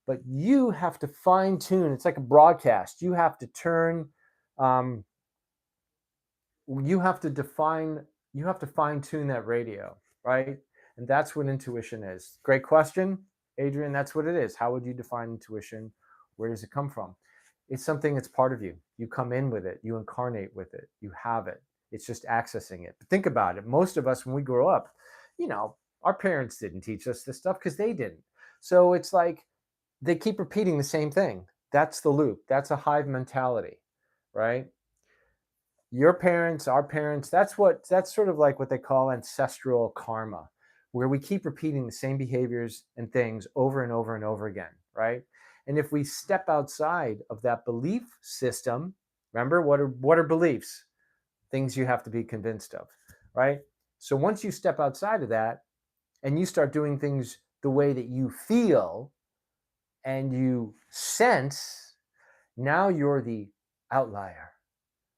But you have to fine tune. It's like a broadcast. You have to turn, um, you have to define, you have to fine tune that radio, right? And that's what intuition is. Great question, Adrian. That's what it is. How would you define intuition? Where does it come from? It's something that's part of you. You come in with it, you incarnate with it, you have it. It's just accessing it. But think about it. Most of us, when we grow up, you know, our parents didn't teach us this stuff because they didn't. So it's like they keep repeating the same thing. That's the loop. That's a hive mentality, right? Your parents, our parents, that's sort of like what they call ancestral karma, where we keep repeating the same behaviors and things over and over and over again, right? And if we step outside of that belief system, remember, what are beliefs? Things you have to be convinced of, right? So once you step outside of that and you start doing things the way that you feel and you sense, now you're the outlier.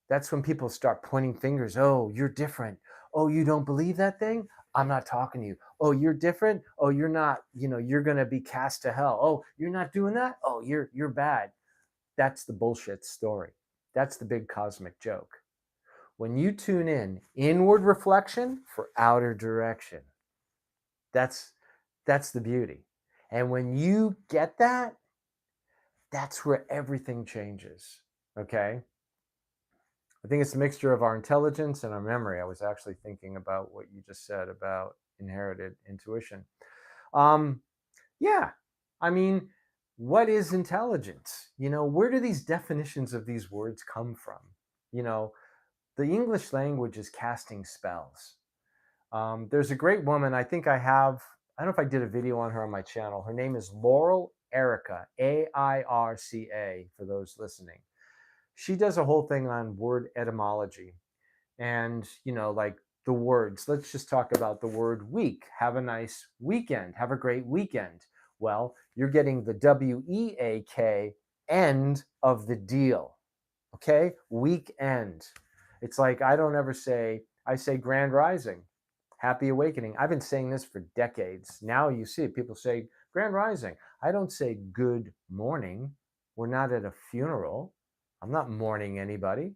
That's when people start pointing fingers. Oh, you're different. Oh, you don't believe that thing? I'm not talking to you. Oh, you're different. Oh, you're not, you're going to be cast to hell. Oh, you're not doing that? Oh, you're bad. That's the bullshit story. That's the big cosmic joke. When you tune in, inward reflection for outer direction. That's that's the beauty. And when you get that, that's where everything changes. Okay? I think it's a mixture of our intelligence and our memory. I was actually thinking about what you just said about inherited intuition. Um, yeah, I mean, what is intelligence? Where do these definitions of these words come from? You know, the English language is casting spells. There's a great woman. I don't know if I did a video on her on my channel. Her name is Laurel Erica, Airca, for those listening. She does a whole thing on word etymology and, like the words. Let's just talk about the word week. Have a nice weekend. Have a great weekend. Well, you're getting the WEAK end of the deal. Okay? Weekend. It's like I don't ever say, I say grand rising, happy awakening. I've been saying this for decades. Now you see it. People say grand rising. I don't say good morning. We're not at a funeral. I'm not mourning anybody,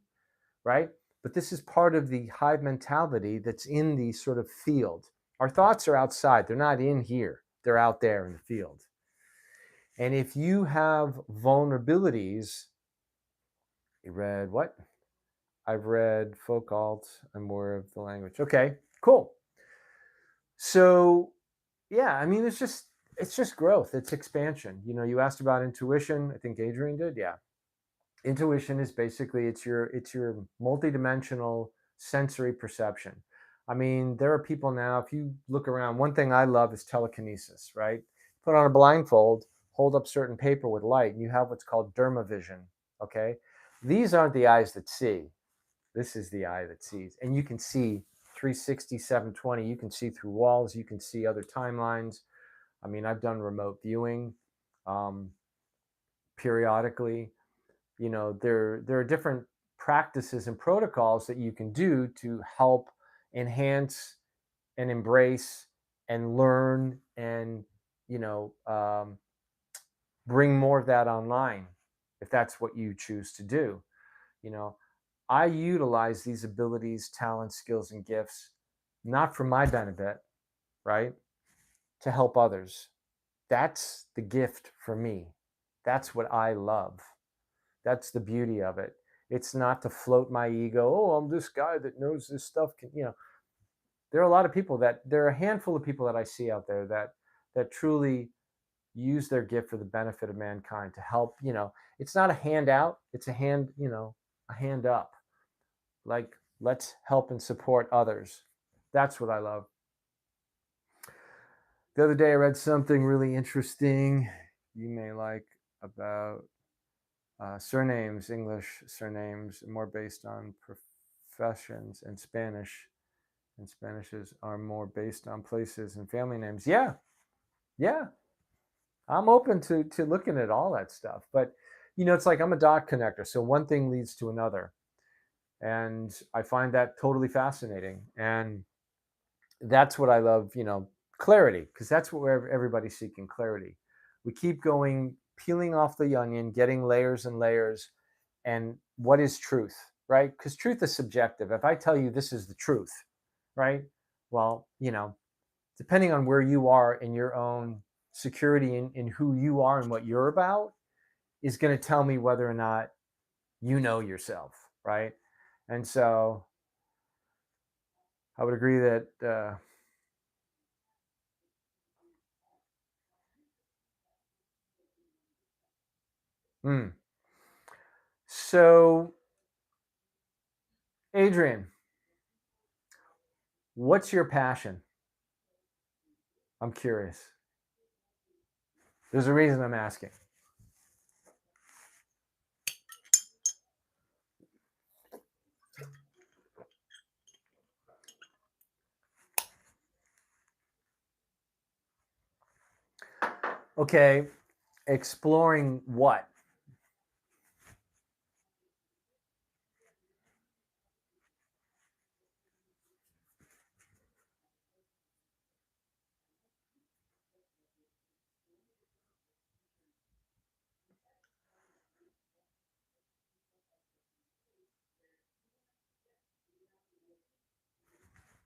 right? But this is part of the hive mentality that's in the sort of field. Our thoughts are outside, they're not in here, they're out there in the field. And if you have vulnerabilities, you read what? I've read folk alt and more of the language. Okay, cool. So yeah, I mean it's just growth, it's expansion. You asked about intuition. I think Adrian did. Yeah. Intuition is basically it's your multidimensional sensory perception. I mean, there are people now, if you look around, one thing I love is telekinesis, right? Put on a blindfold, hold up certain paper with light, and you have what's called dermavision. Okay, these aren't the eyes that see, this is the eye that sees, and you can see 360, 720. You can see through walls, you can see other timelines. I mean, I've done remote viewing um, periodically. There are different practices and protocols that you can do to help enhance and embrace and learn and you know um, bring more of that online if that's what you choose to do. you know I utilize these abilities, talents, skills, and gifts not for my benefit, right, to help others. That's the gift for me. That's what I love. That's the beauty of it. It's not to float my ego. Oh, I'm this guy that knows this stuff. There are a lot of people there are a handful of people that I see out there that truly use their gift for the benefit of mankind to help. It's not a handout. It's a hand up. Like, let's help and support others. That's what I love. The other day, I read something really interesting you may like about surnames, English surnames, more based on professions, and Spanishes are more based on places and family names. Yeah, yeah. I'm open to looking at all that stuff, but it's like I'm a dot connector, so one thing leads to another, and I find that totally fascinating, and that's what I love. Clarity, because that's what everybody's seeking, clarity. We keep going, peeling off the onion, getting layers and layers. And what is truth, right? Because truth is subjective. If I tell you this is the truth, right? Well, depending on where you are in your own security in who you are and what you're about, is going to tell me whether or not you know yourself, right? And so I would agree that mm. So, Adrian, what's your passion? I'm curious. There's a reason I'm asking. Okay, exploring what?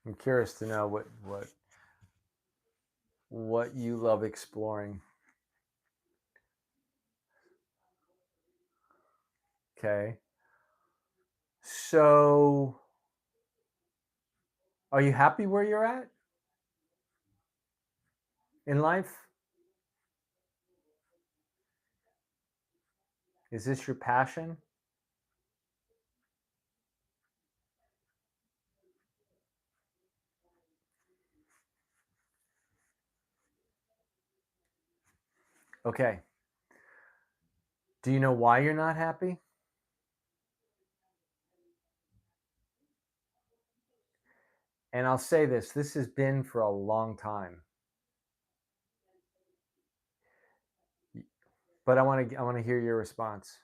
I'm curious to know what you love exploring. Okay. So, are you happy where you're at in life? Is this your passion? Okay. Do you know why you're not happy? And I'll say this has been for a long time. But I want to hear your response.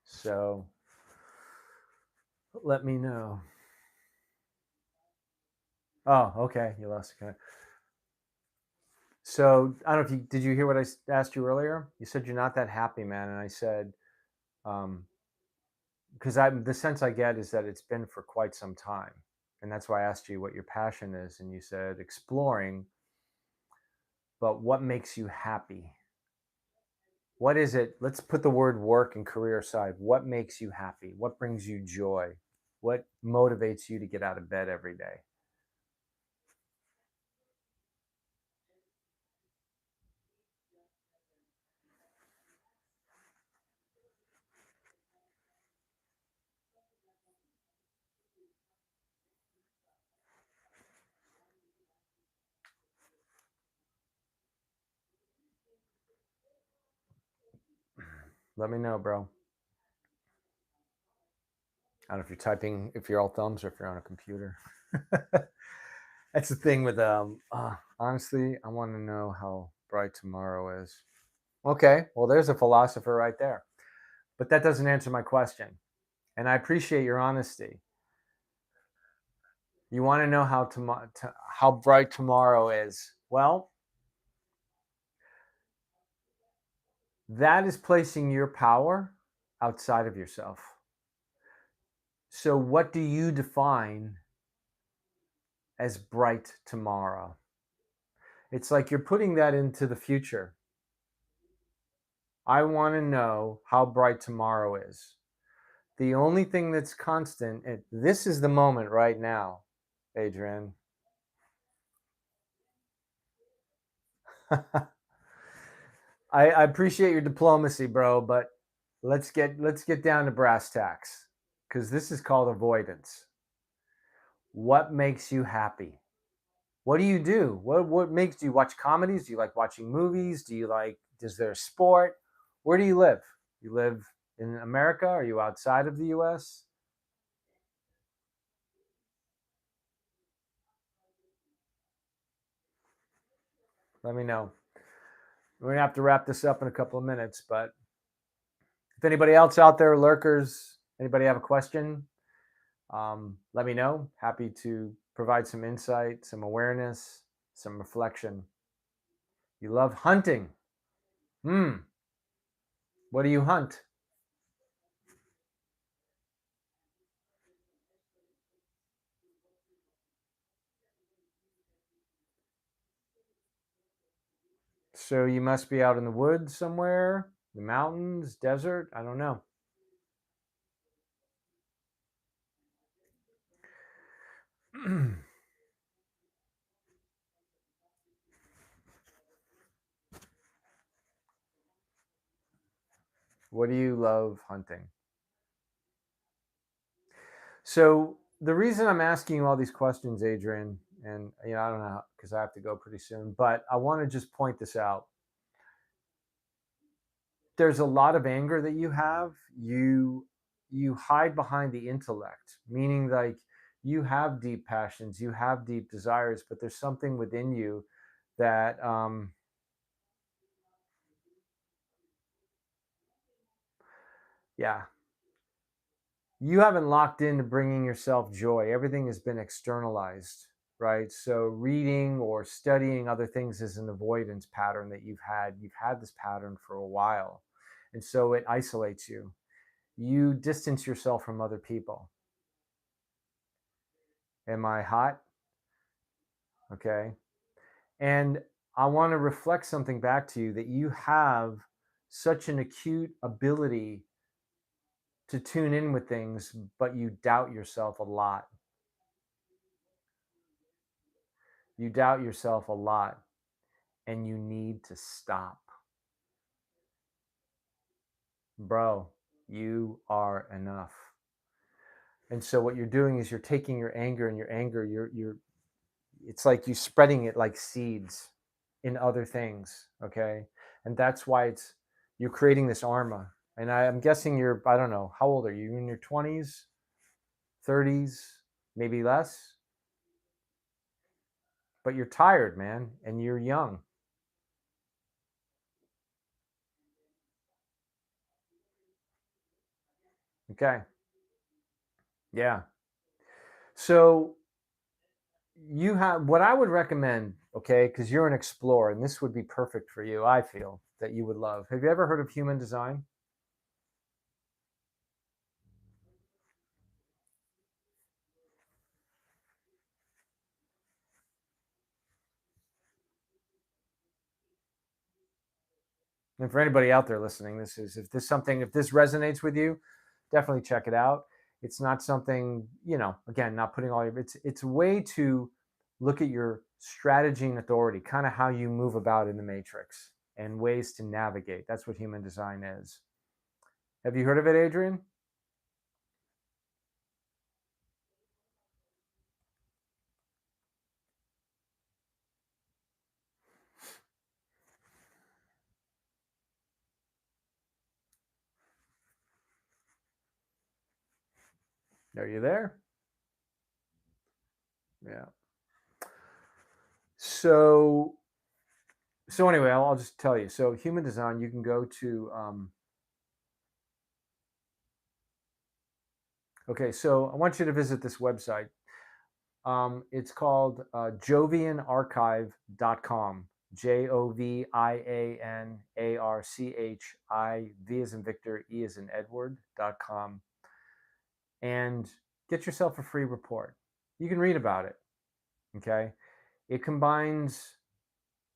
So, let me know. Oh, okay. You lost the connection. So, I don't know if you did you hear what I asked you earlier? You said you're not that happy, man, and I said um because I the sense I get is that it's been for quite some time. And that's why I asked you what your passion is and you said exploring, but what makes you happy? What is it? Let's put the word work and career aside. What makes you happy? What brings you joy? What motivates you to get out of bed every day? Let me know, bro. I don't know if you're typing, if you're all thumbs or if you're on a computer. That's the thing with honestly, I want to know how bright tomorrow is. Okay, well, there's a philosopher right there. But that doesn't answer my question. And I appreciate your honesty. You want to know how bright tomorrow is. Well, that is placing your power outside of yourself. So, what do you define as bright tomorrow? It's like you're putting that into the future. I want to know how bright tomorrow is. The only thing that's constant, and this is the moment right now, Adrian. I appreciate your diplomacy, bro, but let's get down to brass tacks because this is called avoidance. What makes you happy? What do you do? What makes do you watch comedies? Do you like watching movies? Do you like is there a sport? Where do you live? You live in America? Are you outside of the US? Let me know. We're gonna have to wrap this up in a couple of minutes, but if anybody else out there, lurkers, anybody have a question, let me know. Happy to provide some insight, some awareness, some reflection. You love hunting. Hmm. What do you hunt? So you must be out in the woods somewhere, the mountains, desert. I don't know. What do you love hunting? So the reason I'm asking you all these questions, Adrian, and I don't know because I have to go pretty soon, but I want to just point this out. There's a lot of anger that you have. You hide behind the intellect, meaning like you have deep passions, you have deep desires, but there's something within you that yeah, you haven't locked into bringing yourself joy. Everything has been externalized. right? So reading or studying other things is an avoidance pattern that you've had. You've had this pattern for a while. And so it isolates you. You distance yourself from other people. Am I hot? Okay. And I want to reflect something back to you, that you have such an acute ability to tune in with things, but you doubt yourself a lot. You doubt yourself a lot, and you need to stop. Bro, you are enough. And so what you're doing is you're taking your anger, and your anger, you're it's like you spreading it like seeds in other things, okay? And that's why you're creating this armor. And I'm guessing I don't know, how old are you? In your 20s, 30s, maybe less? But you're tired, man, and you're young. Okay. Yeah. So you have what I would recommend, okay, because you're an explorer, and this would be perfect for you. I feel that you would love. Have you ever heard of human design? And for anybody out there listening, if this resonates with you, definitely check it out. It's not something, again, not putting all your it's a way to look at your strategy and authority, kind of how you move about in the matrix, and ways to navigate. That's what human design is. Have you heard of it, Adrian? Are you there? Yeah. So anyway, I'll just tell you. So human design, you can go to okay, so I want you to visit this website. It's called jovianarchive.com. JOVIANARCHIV as in Victor, E as in Edward.com. And get yourself a free report. You can read about it. Okay. It combines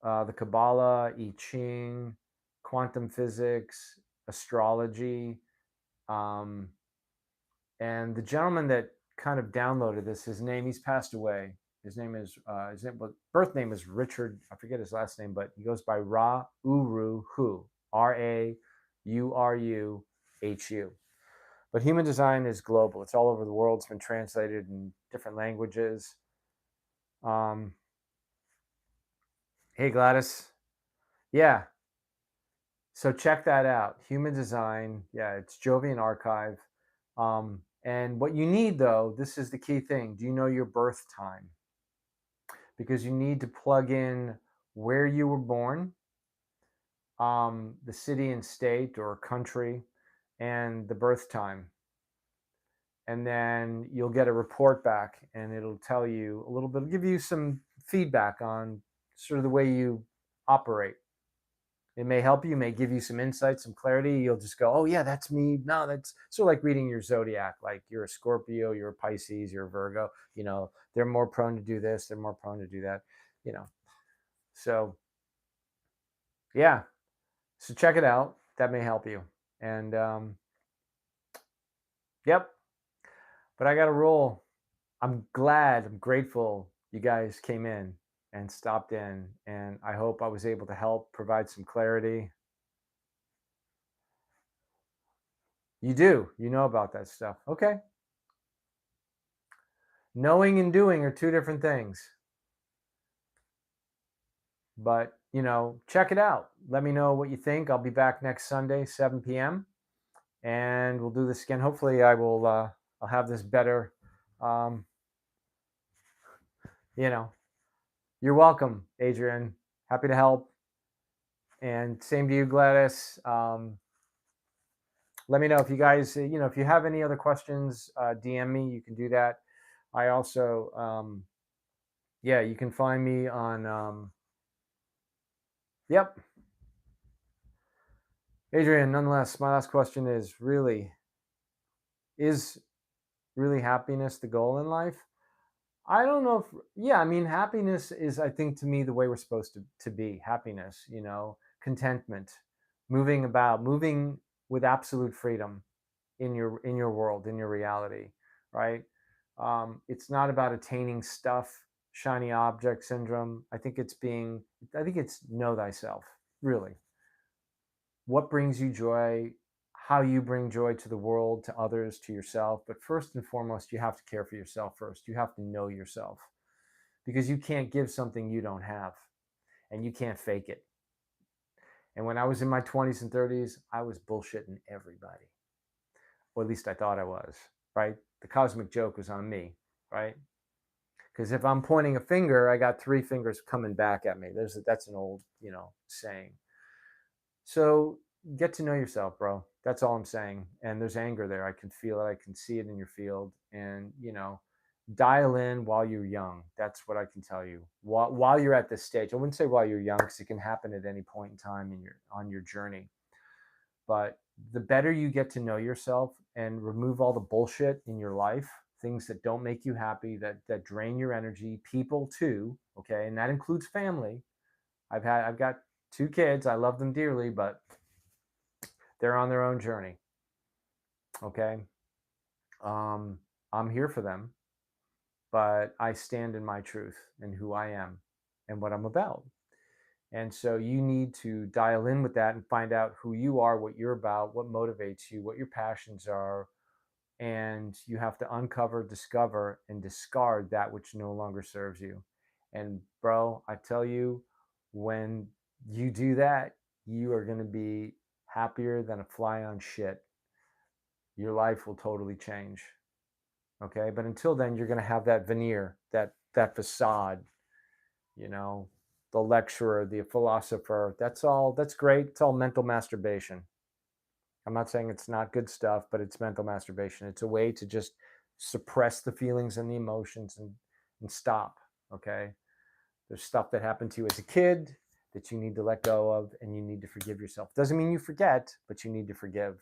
the Kabbalah, I Ching, quantum physics, astrology. Um, and the gentleman that kind of downloaded this, he's passed away. His name is birth name is Richard. I forget his last name, but he goes by Ra Uru Hu, RAURUHU. But human design is global. It's all over the world. It's been translated in different languages. Um, hey Gladys, yeah. So check that out. Human design. Yeah, it's Jovian Archive. And what you need, though, this is the key thing. Do you know your birth time? Because you need to plug in where you were born, the city and state or country, and the birth time. And then you'll get a report back, and it'll tell you a little bit, give you some feedback on sort of the way you operate. It may help you, may give you some insight, some clarity. You'll just go, oh, yeah, that's me. No, that's sort of like reading your zodiac. Like you're a Scorpio, you're a Pisces, you're a Virgo. They're more prone to do this, they're more prone to do that. You know, so yeah, so check it out. That may help you. And yep, but I got to roll. I'm grateful you guys came in and stopped in. And I hope I was able to help provide some clarity. You know about that stuff. Okay. Knowing and doing are two different things. But, check it out. Let me know what you think. I'll be back next Sunday, 7 p.m. And we'll do this again. Hopefully I'll have this better. Um, you know, you're welcome, Adrian. Happy to help. And same to you, Gladys. Let me know if you guys, if you have any other questions, DM me. You can do that. I also Yeah, you can find me on, yep. Adrian, nonetheless, my last question is really happiness the goal in life? I don't know if, yeah, I mean, happiness is, I think, to me, the way we're supposed to be. Happiness, contentment, moving about, moving with absolute freedom in your world, in your reality, right? It's not about attaining stuff, shiny object syndrome. I think it's know thyself, really. What brings you joy, how you bring joy to the world, to others, to yourself. But first and foremost, you have to care for yourself first. You have to know yourself because you can't give something you don't have and you can't fake it. And when I was in my 20s and 30s, I was bullshitting everybody, or at least I thought I was, right? The cosmic joke was on me, right? Because if I'm pointing a finger, I got three fingers coming back at me. That's an old, saying. So get to know yourself, bro. That's all I'm saying. And there's anger there. I can feel it. I can see it in your field. And dial in while you're young. That's what I can tell you. While you're at this stage, I wouldn't say while you're young because it can happen at any point in time on your journey. But the better you get to know yourself and remove all the bullshit in your life, things that don't make you happy, that drain your energy, people too, okay, and that includes family. I've got two kids. I love them dearly, but they're on their own journey. Okay. Um, I'm here for them, but I stand in my truth and who I am and what I'm about. And so you need to dial in with that and find out who you are, what you're about, what motivates you, what your passions are. And you have to uncover, discover, and discard that which no longer serves you. And bro, I tell you, when you do that, you are going to be happier than a fly on shit. Your life will totally change. Okay, but until then, you're going to have that veneer, that facade. You know, the lecturer, the philosopher. That's all. That's great. It's all mental masturbation. I'm not saying it's not good stuff, but it's mental masturbation. It's a way to just suppress the feelings and the emotions and stop. Okay, there's stuff that happened to you as a kid that you need to let go of, and you need to forgive yourself. Doesn't mean you forget, but you need to forgive.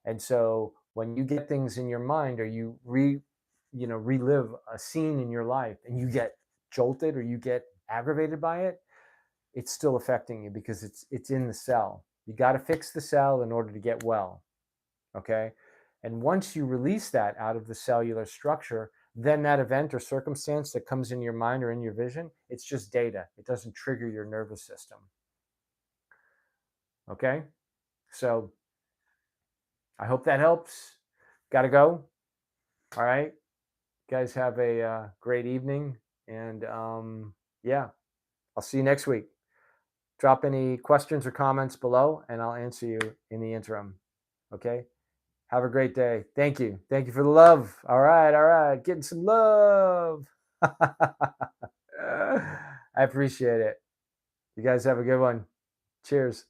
And so when you get things in your mind or you relive a scene in your life and you get jolted or you get aggravated by it, it's still affecting you because it's in the cell. You got to fix the cell in order to get well. Okay? And once you release that out of the cellular structure, then that event or circumstance that comes in your mind or in your vision, it's just data. It doesn't trigger your nervous system. Okay? So I hope that helps. Got to go. All right. You guys have a great evening. And yeah, I'll see you next week. Drop any questions or comments below, and I'll answer you in the interim. Okay. Have a great day. Thank you. Thank you for the love. All right. All right. Getting some love. I appreciate it. You guys have a good one. Cheers.